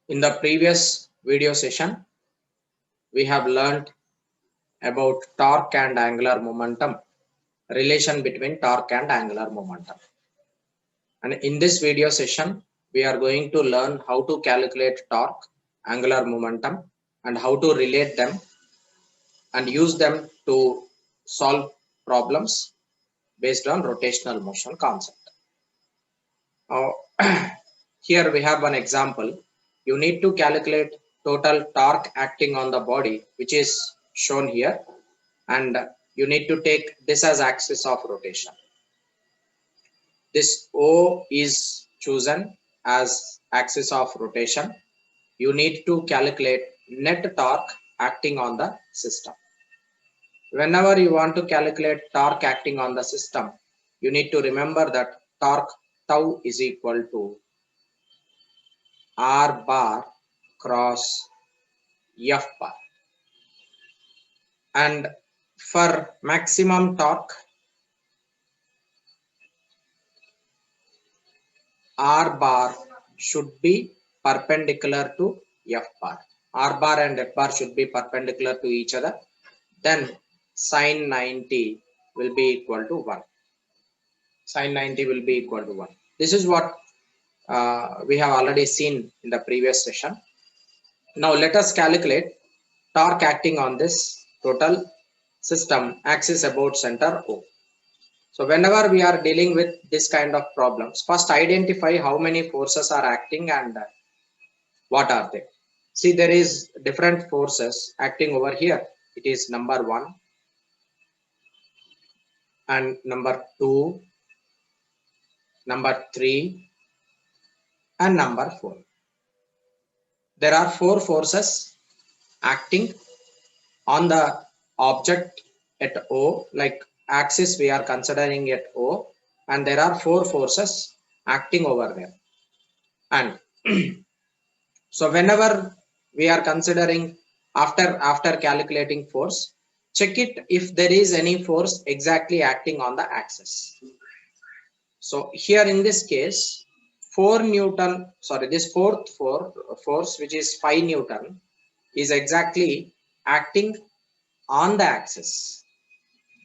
In the previous video session, we have learned about torque and angular momentum, relation between torque and angular momentum. And in this video session, we are going to learn how to calculate torque, angular momentum, and how to relate them and use them to solve problems based on rotational motion concept. Now, here we have one example. You need to calculate total torque acting on the body, which is shown here, and you need to take this as axis of rotation. This O is chosen as axis of rotation. You need to calculate net torque acting on the system. Whenever you want to calculate torque acting on the system, you need to remember that torque tau is equal to R bar cross F bar. And for maximum torque, R bar should be perpendicular to F bar. R bar and F bar should be perpendicular to each other. Then sine 90 will be equal to 1. Sine 90 will be equal to 1. This is what we have already seen in the previous session. Now let us calculate torque acting on this total system axis about center O. So whenever we are dealing with this kind of problems, first identify how many forces are acting and what are they. See, there is different forces acting over here. It is number 1 and number 2, number 3 and number 4. There are 4 forces acting on the object at O, like axis we are considering at O, and there are 4 forces acting over there. And so whenever we are considering after calculating force, check it if there is any force exactly acting on the axis. So here in this case, 4 Newton, sorry, this fourth force, which is 5 Newton, is exactly acting on the axis.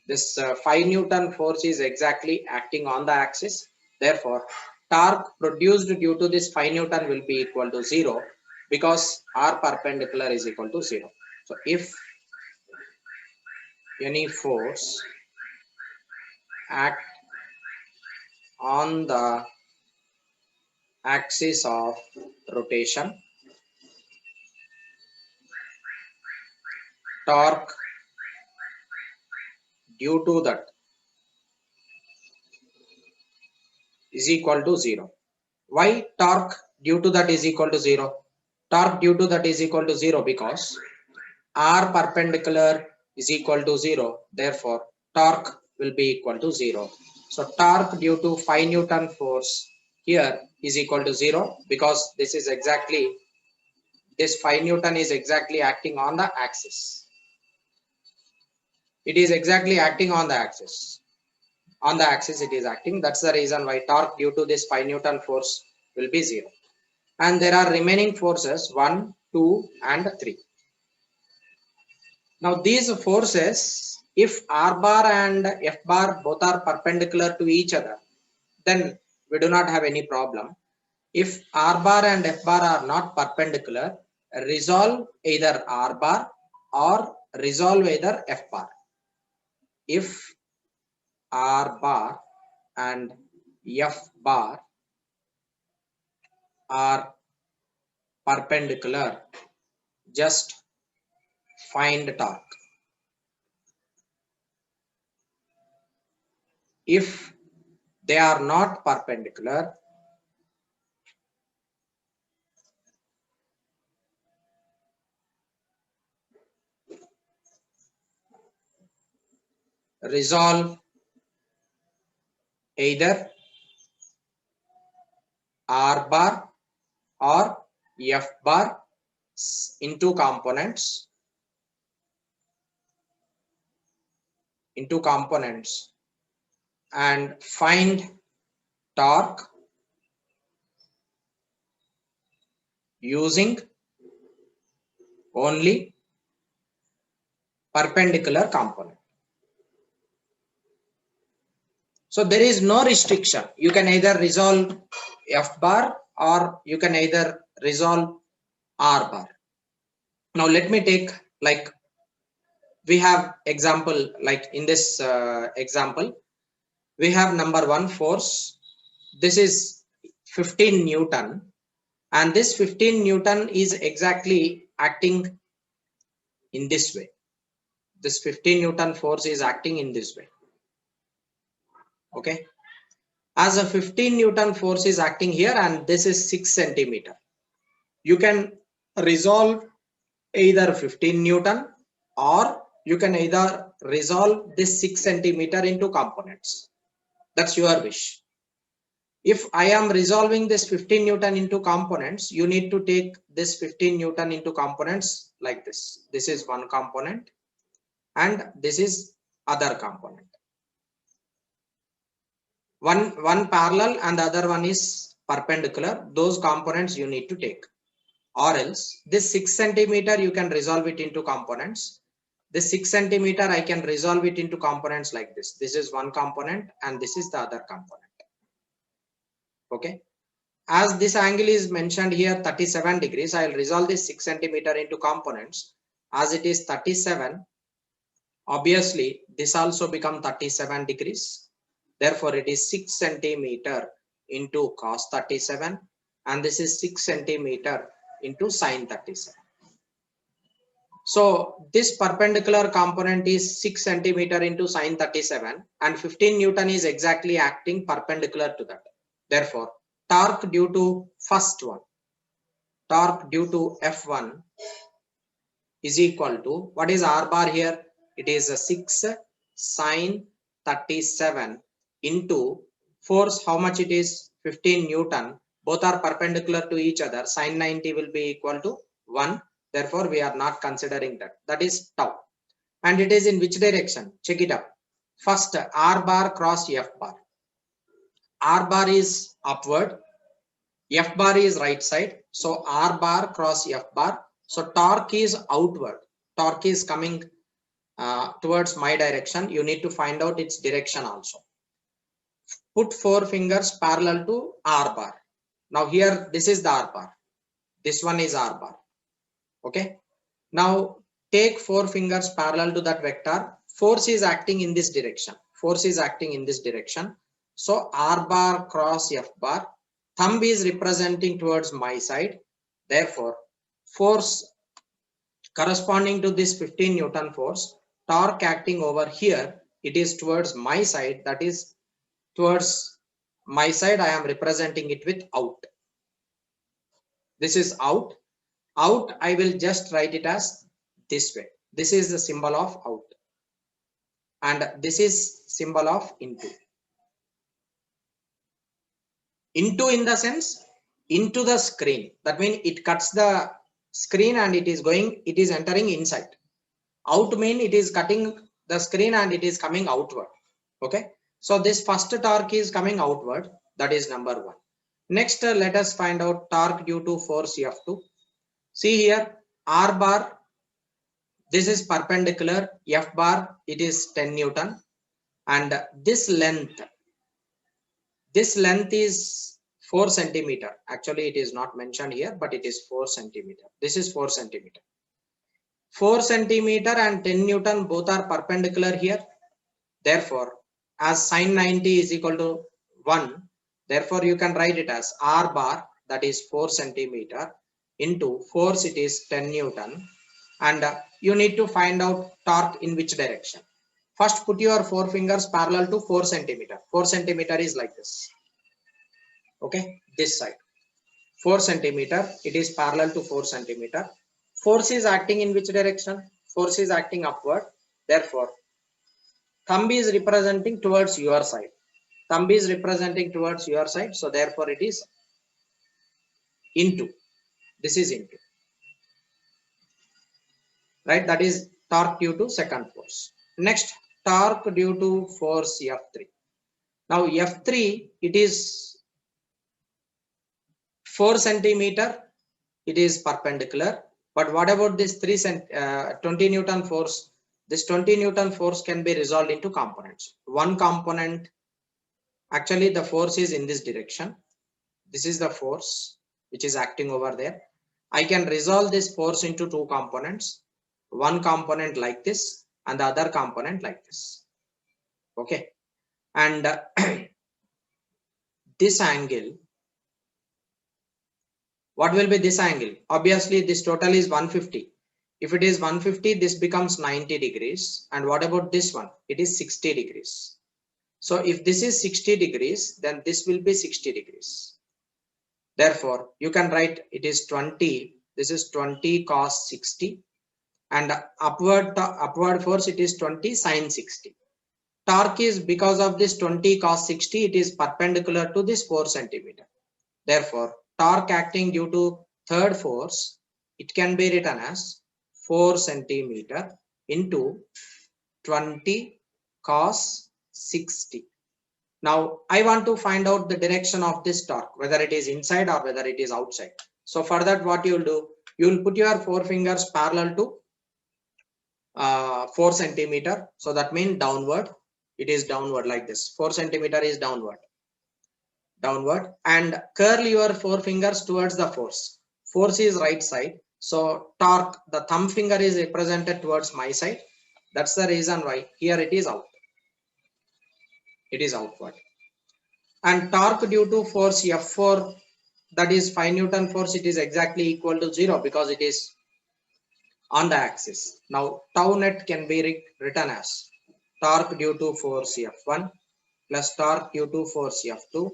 This 5 Newton force is exactly acting on the axis. Therefore, torque produced due to this 5 Newton will be equal to 0 because R perpendicular is equal to 0. So if any force act on the axis of rotation, torque due to that is equal to 0. Why torque due to that is equal to 0? Torque due to that is equal to 0 because R perpendicular is equal to 0. Therefore, torque will be equal to 0. So torque due to 5 Newton force here is equal to 0 because this 5 Newton is exactly acting on the axis. It is exactly acting on the axis. On the axis it is acting. That's the reason why torque due to this 5 Newton force will be 0. And there are remaining forces 1, 2 and 3. Now these forces, if R bar and F bar both are perpendicular to each other, then we do not have any problem. If R bar and F bar are not perpendicular, resolve either R bar or resolve either F bar. If R bar and F bar are perpendicular, just find torque. If they are not perpendicular, resolve either R bar or F bar into components and find torque using only perpendicular component. So there is no restriction. You can either resolve F bar or you can either resolve R bar. Now let me take, like, we have example, like in this example, we have number one force. This is 15 Newton, and this 15 Newton is exactly acting in this way. This 15 Newton force is acting in this way. Okay. As a 15 Newton force is acting here, and this is 6 centimeter. You can resolve either 15 Newton or you can either resolve this 6 centimeter into components. That's your wish. If I am resolving this 15 Newton into components, you need to take this 15 Newton into components like this. This is one component and this is other component. One parallel and the other one is perpendicular. Those components you need to take. Or else this 6 centimeter you can resolve it into components. This 6 centimeter I can resolve it into components like this. This is one component and this is the other component. Okay. As this angle is mentioned here 37 degrees, I will resolve this 6 centimeter into components. As it is 37, obviously this also become 37 degrees. Therefore it is 6 centimeter into cos 37 and this is 6 centimeter into sine 37. So this perpendicular component is 6 centimeter into sine 37 and 15 Newton is exactly acting perpendicular to that. Therefore torque due to first one, torque due to F1 is equal to, what is R bar here? It is a 6 sine 37 into force. How much it is? 15 Newton. Both are perpendicular to each other. Sine 90 will be equal to 1. Therefore, we are not considering that. That is tau. And it is in which direction? Check it out. First, R bar cross F bar. R bar is upward. F bar is right side. So R bar cross F bar. So torque is outward. Torque is coming towards my direction. You need to find out its direction also. Put 4 fingers parallel to R bar. Now here this is the R bar. This one is R bar. Okay. Now take 4 fingers parallel to that vector. Force is acting in this direction. Force is acting in this direction. So R bar cross F bar. Thumb is representing towards my side. Therefore, force corresponding to this 15 Newton force, torque acting over here, it is towards my side. That is towards my side. I am representing it with out. This is out. Out, I will just write it as this way. This is the symbol of out. And this is symbol of into. Into in the sense, into the screen. That means it cuts the screen and it is entering inside. Out mean it is cutting the screen and it is coming outward. Okay. So this first torque is coming outward. That is number 1. Next, let us find out torque due to force F2. See here, R bar, this is perpendicular. F bar, it is 10 Newton. And this length is 4 centimeter. Actually, it is not mentioned here, but it is 4 centimeter. This is 4 centimeter. 4 centimeter and 10 Newton both are perpendicular here. Therefore, as sine 90 is equal to 1, therefore you can write it as R bar, that is 4 centimeter, into force, it is 10 Newton. And you need to find out torque in which direction. First, put your 4 fingers parallel to 4 centimeter. 4 centimeter is like this. Okay, this side. 4 centimeter, it is parallel to 4 centimeter. Force is acting in which direction? Force is acting upward. Therefore, thumb is representing towards your side. Thumb is representing towards your side. So therefore it is into. This is into. Right? That is torque due to second force. Next, torque due to force F3. Now F3, it is 4 centimeter it is perpendicular. But what about this 20 Newton force? This 20 Newton force can be resolved into components. One component, actually the force is in this direction. This is the force which is acting over there. I can resolve this force into two components. One component like this and the other component like this. Okay. And this angle, what will be this angle? Obviously this total is 150. If it is 150, this becomes 90 degrees. And what about this one? It is 60 degrees. So if this is 60 degrees, then this will be 60 degrees. Therefore, you can write it is 20. This is 20 cos 60. And upward force, it is 20 sin 60. Torque is, because of this 20 cos 60, it is perpendicular to this 4 centimeter. Therefore, torque acting due to third force, it can be written as 4 centimeter into 20 cos 60. Now, I want to find out the direction of this torque, whether it is inside or whether it is outside. So for that, what you will do, you will put your 4 fingers parallel to 4 centimeter. So that means downward. It is downward like this. 4 centimeter is downward. And curl your 4 fingers towards the force. Force is right side. So torque, the thumb finger is represented towards my side. That's the reason why here it is out. It is outward. And torque due to force F4, that is 5 Newton force, it is exactly equal to 0 because it is on the axis. Now tau net can be written as torque due to force F1 plus torque due to force F2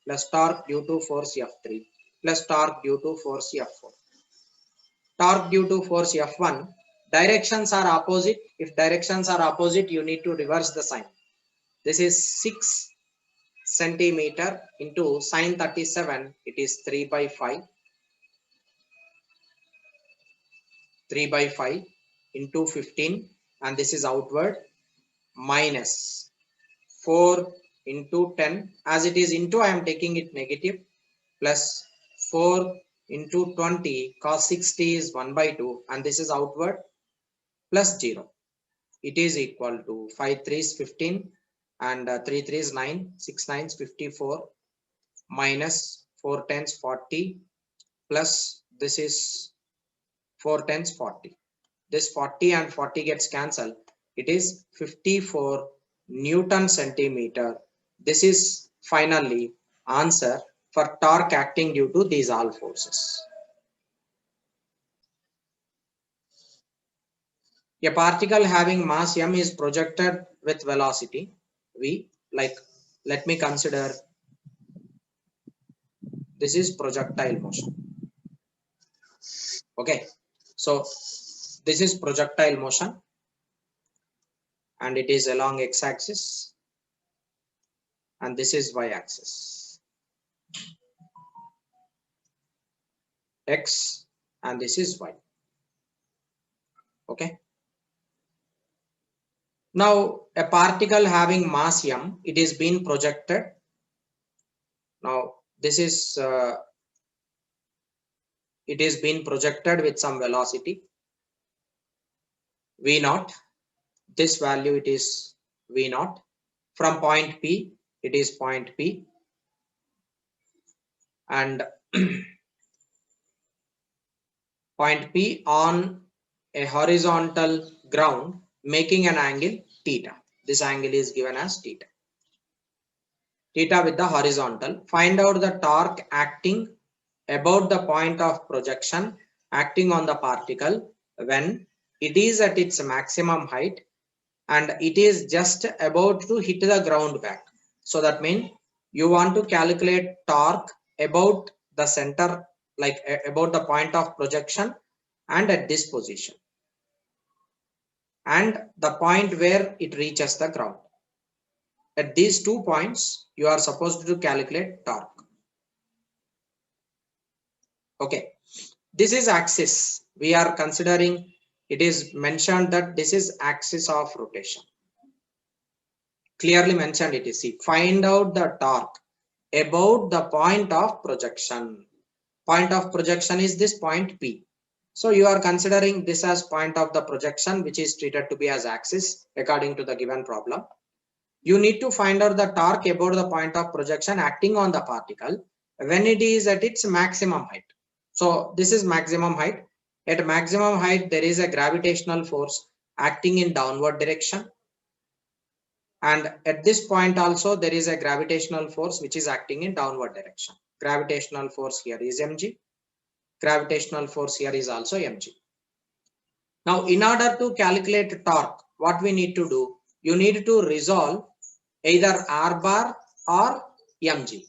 plus torque due to force F3 plus torque due to force F4. Torque due to force F1, directions are opposite. If directions are opposite, you need to reverse the sign. This is 6 centimeter into sine 37, it is 3 by 5. 3 by 5 into 15, and this is outward, minus 4 into 10. As it is into, I am taking it negative, plus 4 into 20 cos 60 is 1 by 2, and this is outward, plus 0. It is equal to 5 3s 15 and 3 3s 9, 6 9s 54, minus 4 10s 40, plus this is 4 10s 40. This 40 and 40 gets cancelled. It is 54 Newton centimeter. This is finally answer for torque acting due to these all forces. A particle having mass m is projected with velocity v. Like, let me consider this is projectile motion. Okay, so this is projectile motion and it is along x-axis, and this is y-axis, x, and this is y. Okay. Now a particle having mass m, it is being projected. Now this is it is being projected with some velocity v naught. This value, it is v naught. From point P, it is point P, and point P on a horizontal ground, making an angle theta. This angle is given as theta. Theta with the horizontal. Find out the torque acting about the point of projection acting on the particle when it is at its maximum height and it is just about to hit the ground back. So that means you want to calculate torque about the center, like about the point of projection and at this position, and the point where it reaches the ground. At these 2 points, you are supposed to calculate torque. Okay, this is axis. We are considering, it is mentioned that this is axis of rotation. Clearly mentioned it is. See, find out the torque about the point of projection. Point of projection is this point P. So you are considering this as point of the projection, which is treated to be as axis according to the given problem. You need to find out the torque about the point of projection acting on the particle when it is at its maximum height. So this is maximum height. At maximum height, there is a gravitational force acting in downward direction. And at this point also, there is a gravitational force which is acting in downward direction. Gravitational force here is mg. Gravitational force here is also mg. Now, in order to calculate torque, what we need to do, you need to resolve either r bar or mg.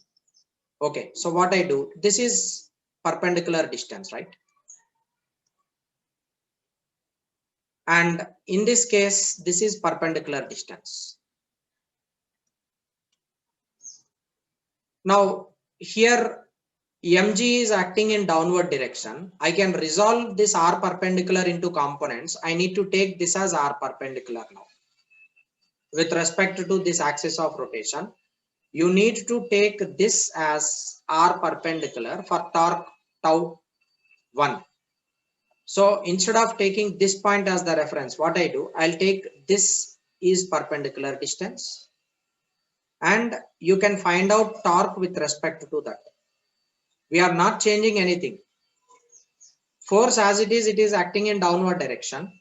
Okay, so what I do, this is perpendicular distance, right? And in this case, this is perpendicular distance. Now, here mg is acting in downward direction. I can resolve this r perpendicular into components. I need to take this as r perpendicular now. With respect to this axis of rotation, you need to take this as r perpendicular for torque tau 1. So instead of taking this point as the reference, what I do, I'll take this is perpendicular distance, and you can find out torque with respect to that. We are not changing anything. Force as it is acting in downward direction,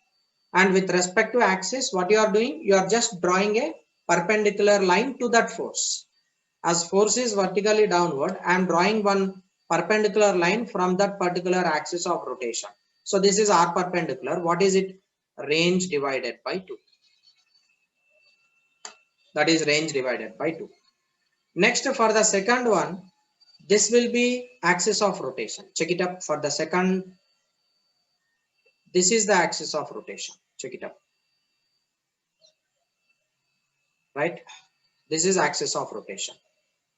and with respect to axis, what you are doing, you are just drawing a perpendicular line to that force. As force is vertically downward, I am drawing one perpendicular line from that particular axis of rotation. So this is r perpendicular. What is it? Range divided by 2. That is range divided by 2. Next, for the second one, this will be axis of rotation. Check it up for the second. This is the axis of rotation. Check it up. Right? This is axis of rotation.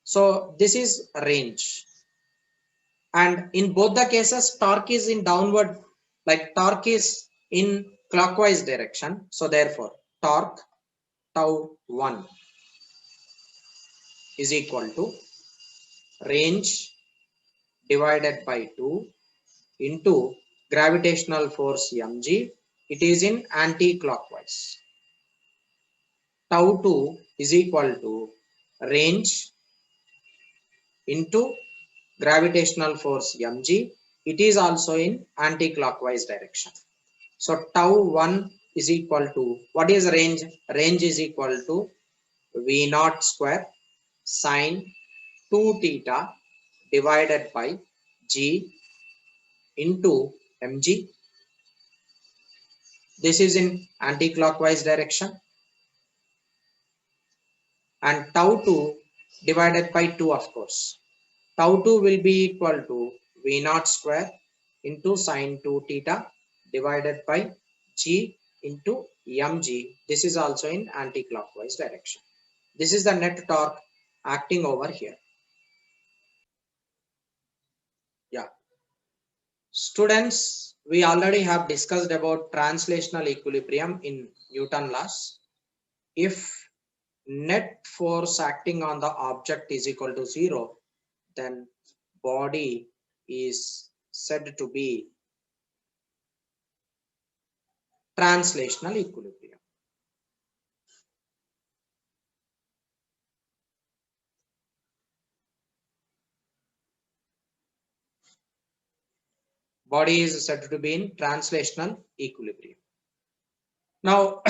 So this is range. And in both the cases, torque is in downward, like torque is in clockwise direction. So therefore, torque tau 1 is equal to range divided by 2 into gravitational force mg. It is in anti-clockwise. Tau 2 is equal to range into gravitational force mg. It is also in anti-clockwise direction. So tau 1 is equal to, what is range? Range is equal to V naught square sine 2 theta divided by g into mg. This is in anti-clockwise direction. And tau 2 divided by 2, of course. Tau 2 will be equal to V naught square into sine 2 theta divided by g into mg. This is also in anti-clockwise direction. This is the net torque acting over here. Yeah. Students, we already have discussed about translational equilibrium in Newton laws. If net force acting on the object is equal to 0, then body is said to be translational equilibrium. Body is said to be in translational equilibrium. Now,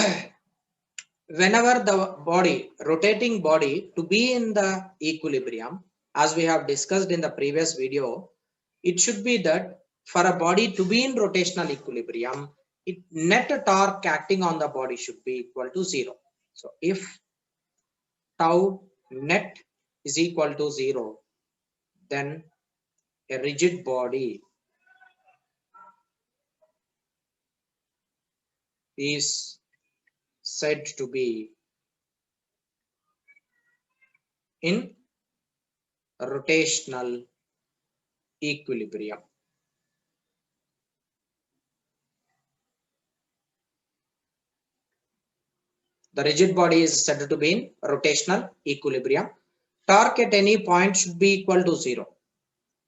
whenever the body, rotating body, to be in the equilibrium, as we have discussed in the previous video, it should be that for a body to be in rotational equilibrium, net torque acting on the body should be equal to 0. So if tau net is equal to 0, then a rigid body is said to be in rotational equilibrium. The rigid body is said to be in rotational equilibrium. Torque at any point should be equal to 0.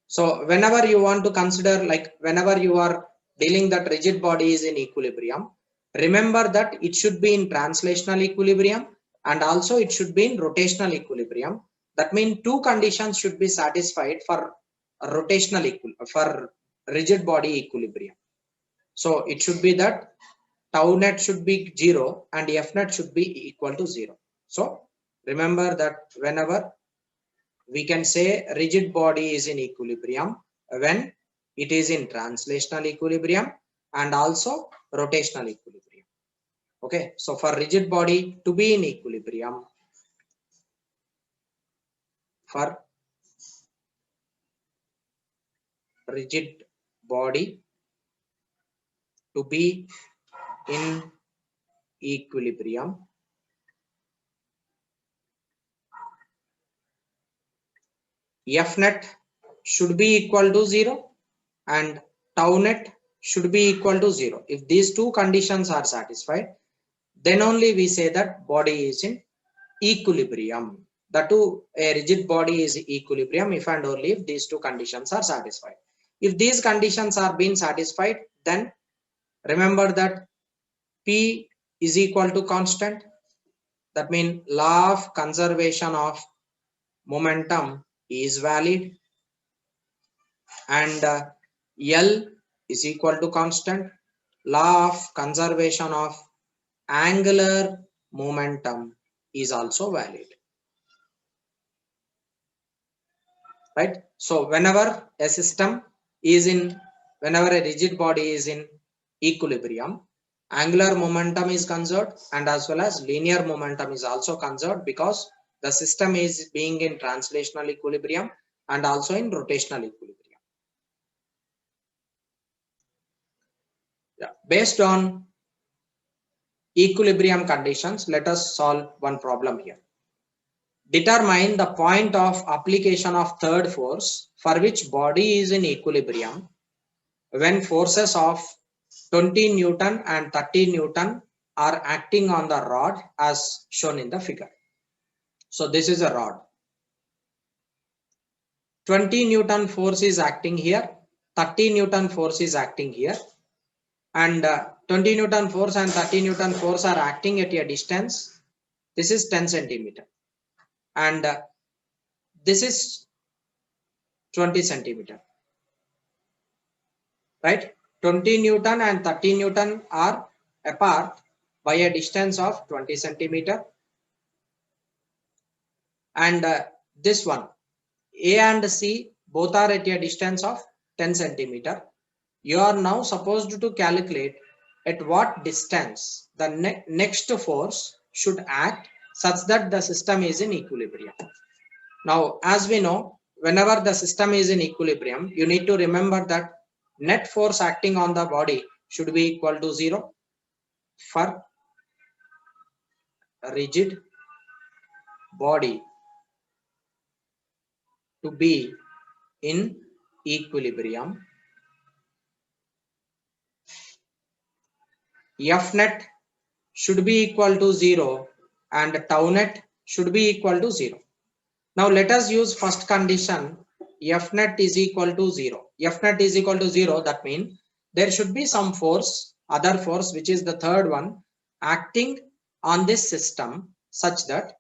So whenever you want to consider, like whenever you are dealing that rigid body is in equilibrium, remember that it should be in translational equilibrium and also it should be in rotational equilibrium. That means two conditions should be satisfied for for rigid body equilibrium. So it should be that tau net should be 0 and f net should be equal to 0. So remember that whenever we can say rigid body is in equilibrium when it is in translational equilibrium and also rotational equilibrium. Okay, so for rigid body to be in equilibrium, for rigid body to be in equilibrium, f net should be equal to 0 and tau net should be equal to 0. If these two conditions are satisfied, then only we say that body is in equilibrium. The two, a rigid body is equilibrium if and only if these two conditions are satisfied. If these conditions are being satisfied, then remember that P is equal to constant. That means law of conservation of momentum is valid, and L is equal to constant. Law of conservation of angular momentum is also valid. Right? So whenever a rigid body is in equilibrium, angular momentum is conserved and as well as linear momentum is also conserved because the system is being in translational equilibrium and also in rotational equilibrium. Yeah. Based on equilibrium conditions, let us solve one problem here. Determine the point of application of third force for which body is in equilibrium when forces of 20 Newton and 30 Newton are acting on the rod as shown in the figure. So this is a rod. 20 Newton force is acting here, 30 Newton force is acting here, and 20 Newton force and 30 Newton force are acting at a distance. This is 10 centimeter and this is 20 centimeter. Right? 20 Newton and 30 Newton are apart by a distance of 20 centimeter. And this one, A and C, both are at a distance of 10 centimeter. You are now supposed to calculate at what distance the next force should act such that the system is in equilibrium. Now, as we know, whenever the system is in equilibrium, you need to remember that net force acting on the body should be equal to 0 for a rigid body to be in equilibrium. F net should be equal to 0 and tau net should be equal to 0. Now let us use first condition, F net is equal to 0. F net is equal to 0, that means there should be some force, other force, which is the third one, acting on this system such that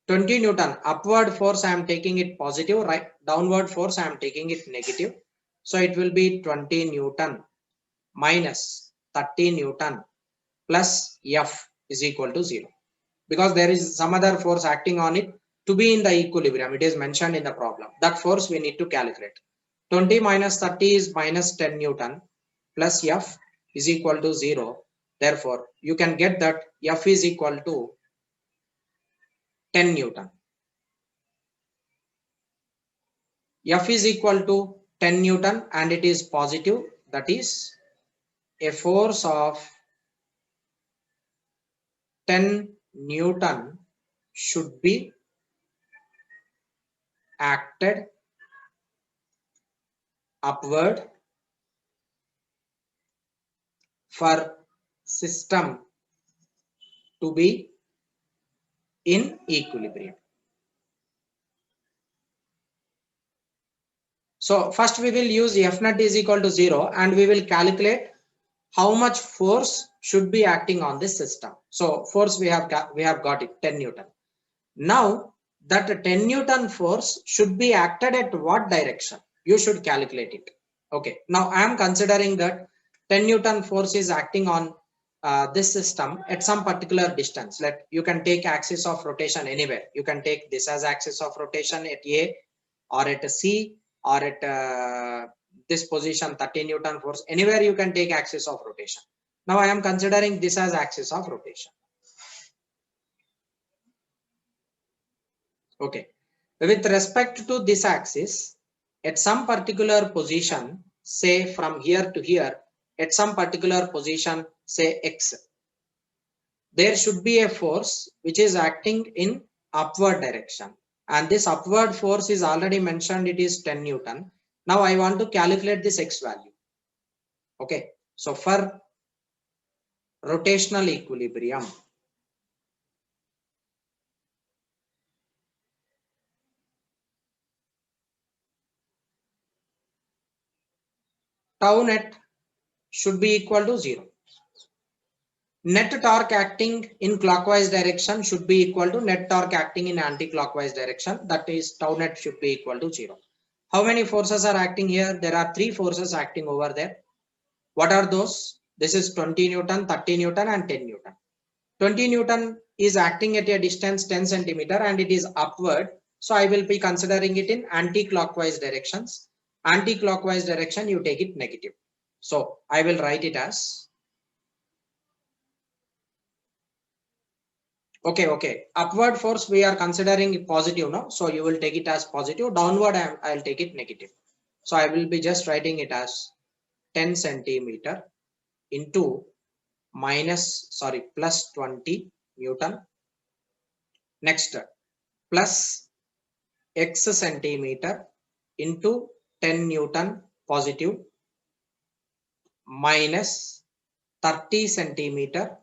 20 Newton upward force I am taking it positive, right? Downward force I am taking it negative. So it will be 20 Newton minus 30 Newton plus F is equal to 0. Because there is some other force acting on it to be in the equilibrium. It is mentioned in the problem. That force we need to calculate. 20 minus 30 is minus 10 Newton plus F is equal to 0. Therefore, you can get that F is equal to 10 Newton. F is equal to 10 Newton and it is positive. That is a force of 10 Newton should be acted upward for system to be in equilibrium. So first we will use F net is equal to 0 and we will calculate how much force should be acting on this system. So force we have got it 10 Newton. Now that 10 Newton force should be acted at what direction? You should calculate it. Okay. Now I am considering that 10 Newton force is acting on this system at some particular distance. Let you can take axis of rotation anywhere. You can take this as axis of rotation at A or at C or at this position 30 Newton force. Anywhere you can take axis of rotation. Now I am considering this as axis of rotation. Okay. With respect to this axis, at some particular position, say from here to here, at some particular position, say X, there should be a force which is acting in upward direction. And this upward force is already mentioned, it is 10 Newton. Now I want to calculate this X value. Okay. So for rotational equilibrium, tau net should be equal to 0. Net torque acting in clockwise direction should be equal to net torque acting in anti-clockwise direction. That is tau net should be equal to 0. How many forces are acting here? There are 3 forces acting over there. What are those? This is 20 Newton, 30 Newton and 10 Newton. 20 Newton is acting at a distance 10 centimeter and it is upward. So I will be considering it in anti-clockwise directions. Anti-clockwise direction, you take it negative. So I will write it as okay. Upward force we are considering positive now. So you will take it as positive. Downward I will take it negative. So I will be just writing it as 10 centimeter into plus 20 Newton. Next, plus X centimeter into 10 Newton positive minus 30 centimeter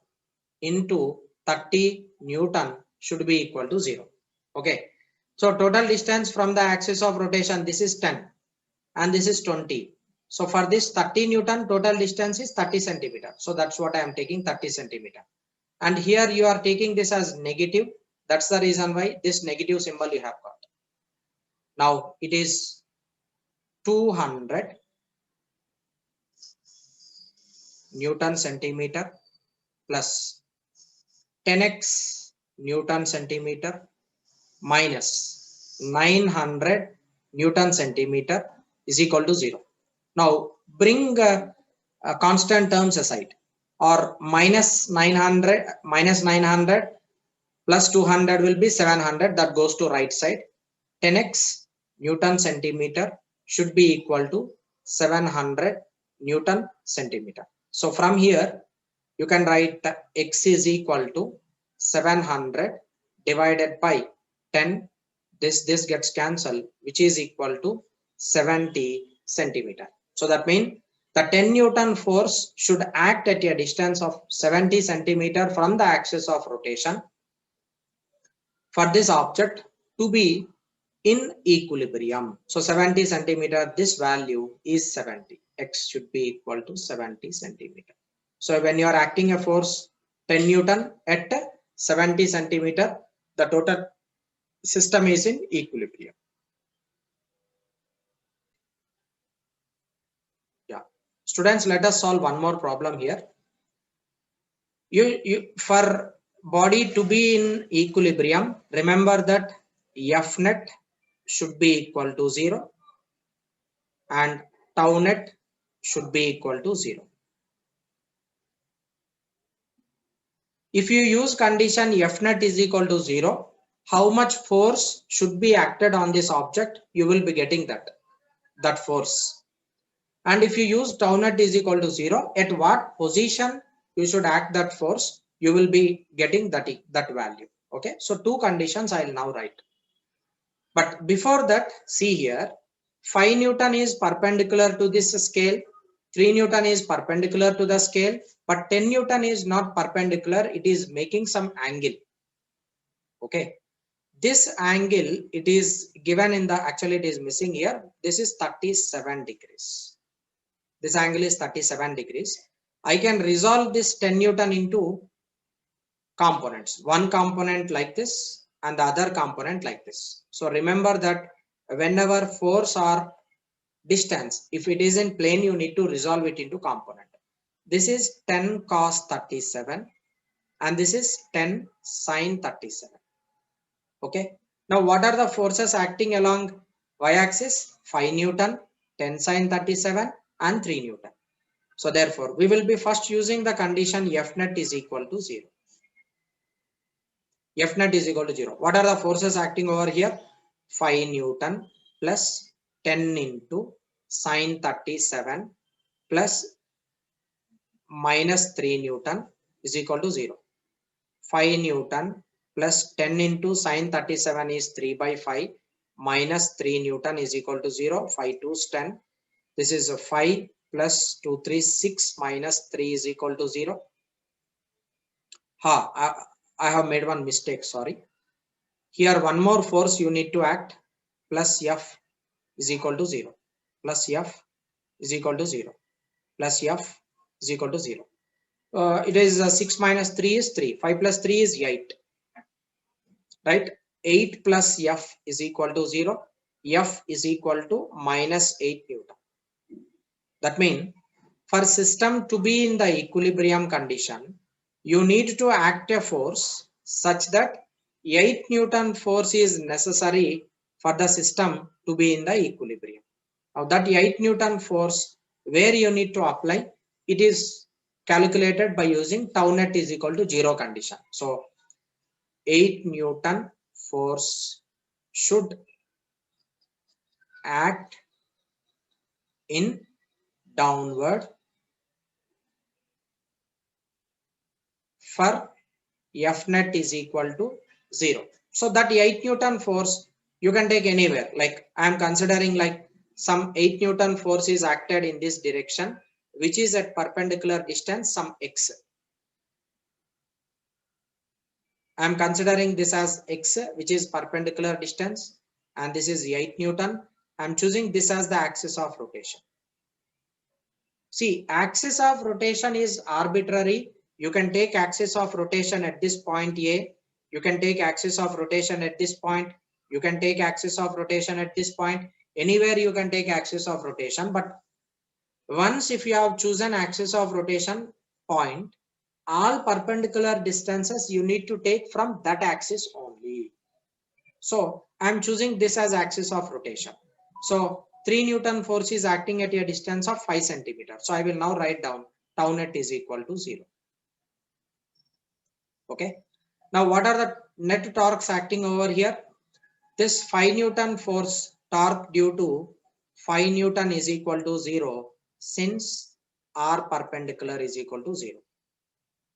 into 30 Newton should be equal to 0. Okay. So total distance from the axis of rotation, this is 10 and this is 20. So for this 30 Newton, total distance is 30 centimeter. So that's what I am taking, 30 centimeter. And here you are taking this as negative. That's the reason why this negative symbol you have got. Now it is 200 Newton centimeter plus 10x Newton centimeter minus 900 Newton centimeter is equal to 0. Now bring constant terms aside, or minus 900 plus 200 will be 700, that goes to right side. 10x Newton centimeter should be equal to 700 Newton centimeter. So from here you can write x is equal to 700 divided by 10. This gets cancelled, which is equal to 70 centimeter. So that means the 10 Newton force should act at a distance of 70 centimeter from the axis of rotation for this object to be in equilibrium. So 70 centimeter, this value is 70. X should be equal to 70 centimeter. So when you are acting a force 10 Newton at 70 centimeter, the total system is in equilibrium. Yeah. Students, let us solve one more problem here. For body to be in equilibrium, remember that F net should be equal to 0 and tau net should be equal to 0. If you use condition F net is equal to 0, how much force should be acted on this object? You will be getting that force. And if you use tau net is equal to 0, at what position you should act that force? You will be getting that value. Okay. So 2 conditions I will now write. But before that, see here, 5 Newton is perpendicular to this scale. 3 Newton is perpendicular to the scale, but 10 Newton is not perpendicular. It is making some angle. Okay. This angle, it is given in the, actually it is missing here. This is 37 degrees. This angle is 37 degrees. I can resolve this 10 Newton into components. One component like this and the other component like this. So remember that whenever force or distance, if it is in plane, you need to resolve it into component. This is 10 cos 37 and this is 10 sin 37. Okay. Now what are the forces acting along y-axis? 5 Newton, 10 sin 37 and 3 Newton. So therefore we will be first using the condition F net is equal to 0. F net is equal to 0. What are the forces acting over here? 5 Newton plus 10 into sin 37 plus minus 3 Newton is equal to 0. 5 Newton plus 10 into sin 37 is 3 by 5 minus 3 Newton is equal to 0. 5 2 is 10. This is a 5 plus 2 3 6 minus 3 is equal to 0. I have made one mistake, sorry. Here one more force you need to act, plus F is equal to 0. Plus F is equal to 0. Plus F is equal to 0. It is 6 minus 3 is 3. 5 plus 3 is 8. Right? 8 plus F is equal to 0. F is equal to minus 8 Newton. That means for system to be in the equilibrium condition, you need to act a force such that 8 Newton force is necessary for the system to be in the equilibrium. Now that 8 Newton force, where you need to apply, it is calculated by using tau net is equal to 0 condition. So 8 Newton force should act in downward for F net is equal to 0. So that 8 Newton force you can take anywhere. Like I am considering like some 8 Newton force is acted in this direction, which is at perpendicular distance some x. I am considering this as x, which is perpendicular distance, and this is 8 Newton. I am choosing this as the axis of rotation. See, axis of rotation is arbitrary. You can take axis of rotation at this point A. You can take axis of rotation at this point. You can take axis of rotation at this point. Anywhere you can take axis of rotation. But once if you have chosen axis of rotation point, all perpendicular distances you need to take from that axis only. So I'm choosing this as axis of rotation. So 3 Newton force is acting at a distance of 5 centimeters. So I will now write down tau net is equal to 0. Okay. Now what are the net torques acting over here? This 5 Newton force torque due to 5 Newton is equal to 0 since R perpendicular is equal to 0.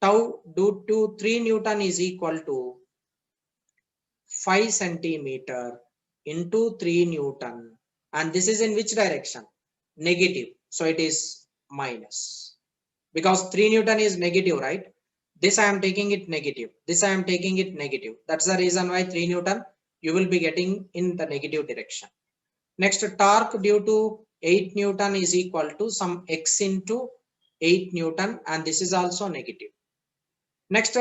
Tau due to 3 Newton is equal to 5 centimeter into 3 Newton, and this is in which direction? Negative. So it is minus, because 3 Newton is negative, right? This I am taking it negative. This I am taking it negative. That's the reason why 3 Newton you will be getting in the negative direction. Next, torque due to 8 Newton is equal to some x into 8 Newton, and this is also negative. Next,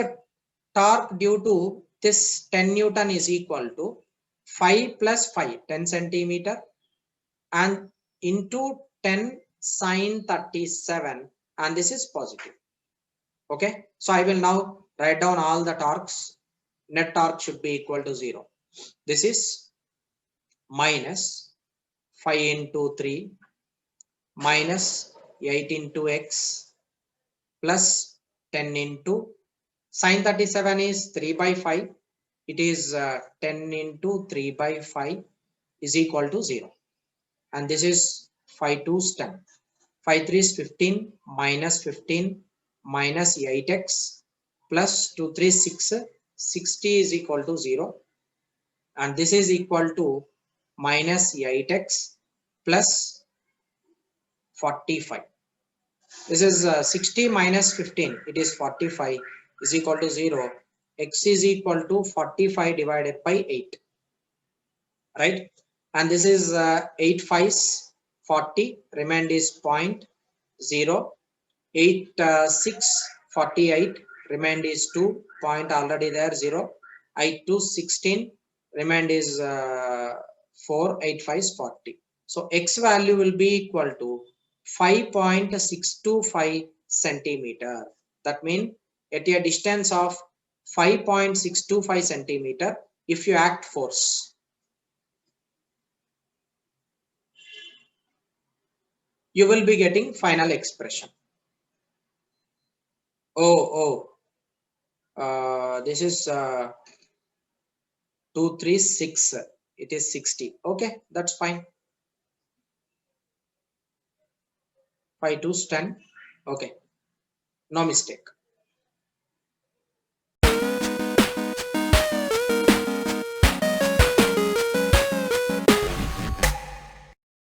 torque due to this 10 Newton is equal to 5 plus 5, 10 centimeter, and into 10 sin 37, and this is positive. Okay, so I will now write down all the torques. Net torque should be equal to 0. This is minus 5 into 3 minus 8 into x plus 10 into sin 37 is 3 by 5. It is 10 into 3 by 5 is equal to 0. And this is 5 2 is 10. 5 3 is 15 minus 15 minus 8x plus 2 3 6. 60 is equal to 0. And this is equal to minus 8x plus 45. This is 60 minus 15. It is 45 is equal to 0. x is equal to 45 divided by 8, right? And this is 8 5s 40, remained is 0.0, 8 6 48, remained is 2, point already there 0, 8 2 16, remained is 4, 8 5 is 40. So x value will be equal to 5.625 centimeter. That means at a distance of 5.625 centimeter, if you act force, you will be getting final expression. This is 236. It is 60. Okay, that's fine. 5 to 10. Okay, no mistake.